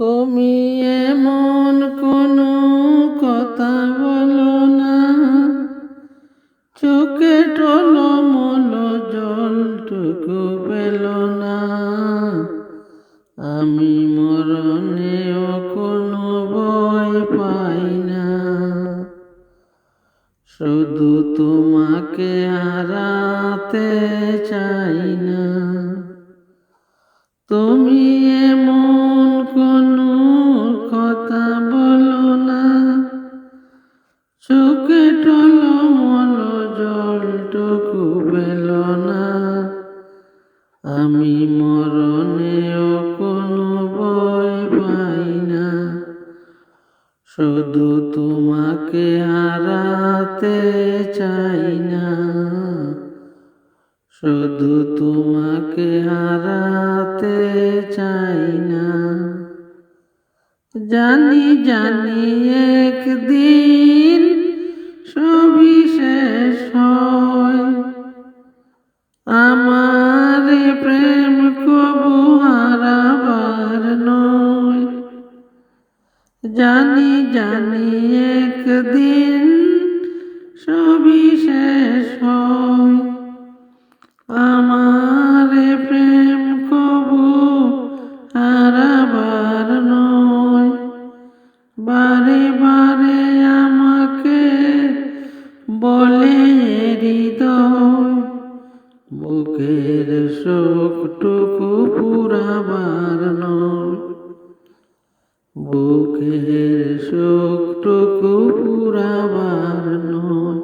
তুমি এমন কোনো কথা বলো না, চোখে টলমল জলটুকু পেল না। আমি মরণেও কোনো ভয় পাই না, শুধু তোমাকে হারাতে চাই না। তুমি এমন কোনো কথা বলো না, চোখে টলমল জলটুকু পেল না। আমি মরণেও কোনো ভয় পাই না, শুধু তোমাকে হারাতে চাই না, শুধু তোমাকে হারাতে চাই না। জানি জানি একদিন সবই শেষ হয়, আমার প্রেম কবু হারাবার নয়। জানি জানি একদিন সবই শেষ হয়, আমার প্রেম কবু হারাবার নয়। বারে বারে আমাকে বলে হৃদয়, বুকের শোকটুকু পুরাবার নয়, বুকের শোকটুকু পুরাবার নয়।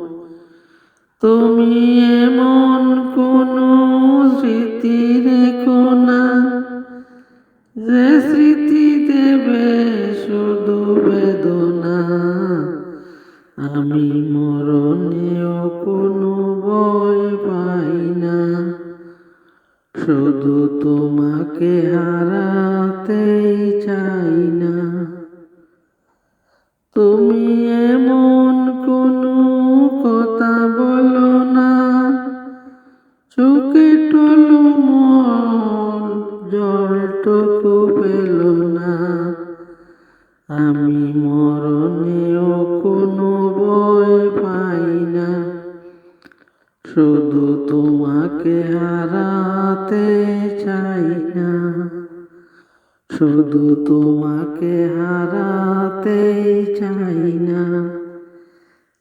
তুমি এমন কোনো স্মৃতি রেখো না, যে স্মৃতি দেবে শুধু বেদনা। আমি মরণেও কোনো ভয় পাই না, শুধু তোমাকে হারাতেই চাই না। তুমি এমন কোনো কথা বলো না, চোখে টলমল জলটুকু পেল না। আমি মরণেও কোনো ভয় পাই না, শুধু তোমাকে হারাতে চাই না, শুধু তোমাকে হারাতে চাই না।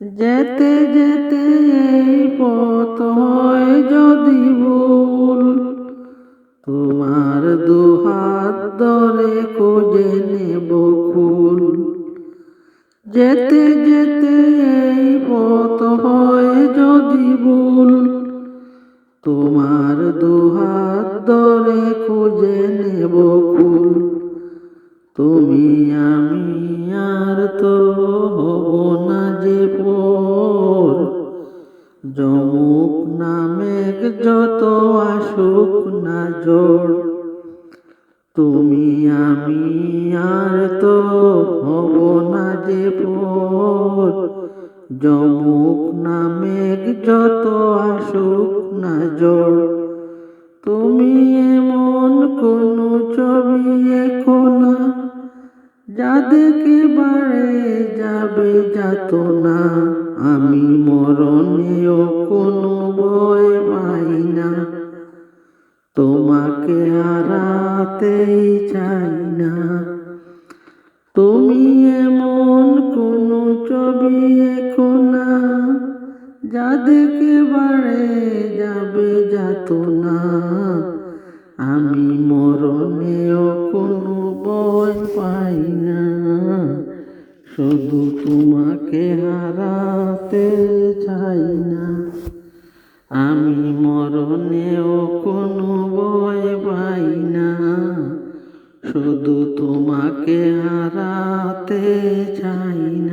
যেতে যেতে এই পথ হয় যদি ভুল, তোমার দুহাত ধরে খুঁজে নেব কুল। যেতে যেতে এই পথ হয় যদি ভুল, তোমার দুহাত ধরে খুঁজে নেব কুল। তুমি আমি আর তো হব না যে পর, যমুক না মেঘ যত আসুক না ঝড়। তুমি আমি আর তো হব না যে পর, যমুক না মেঘ যত আসুক না ঝড়। তুমি এমন কোনো ছবি এঁকো না, যা দেখে বাড়ে যাবে যাত না। আমি মরণেও কোনো ভয় পাই না, তোমাকে হারাতেই চাই না। তুমি এমন কোনো ছবি এঁকো না, যা দেখে বাড়ে যাবে যাত না। আমি মরণেও কোনো ভয় পাই না, শুধু তোমাকে হারাতে চাই না। আমি মরণেও কোনো ভয় পাই না, শুধু তোমাকে হারাতে চাই না।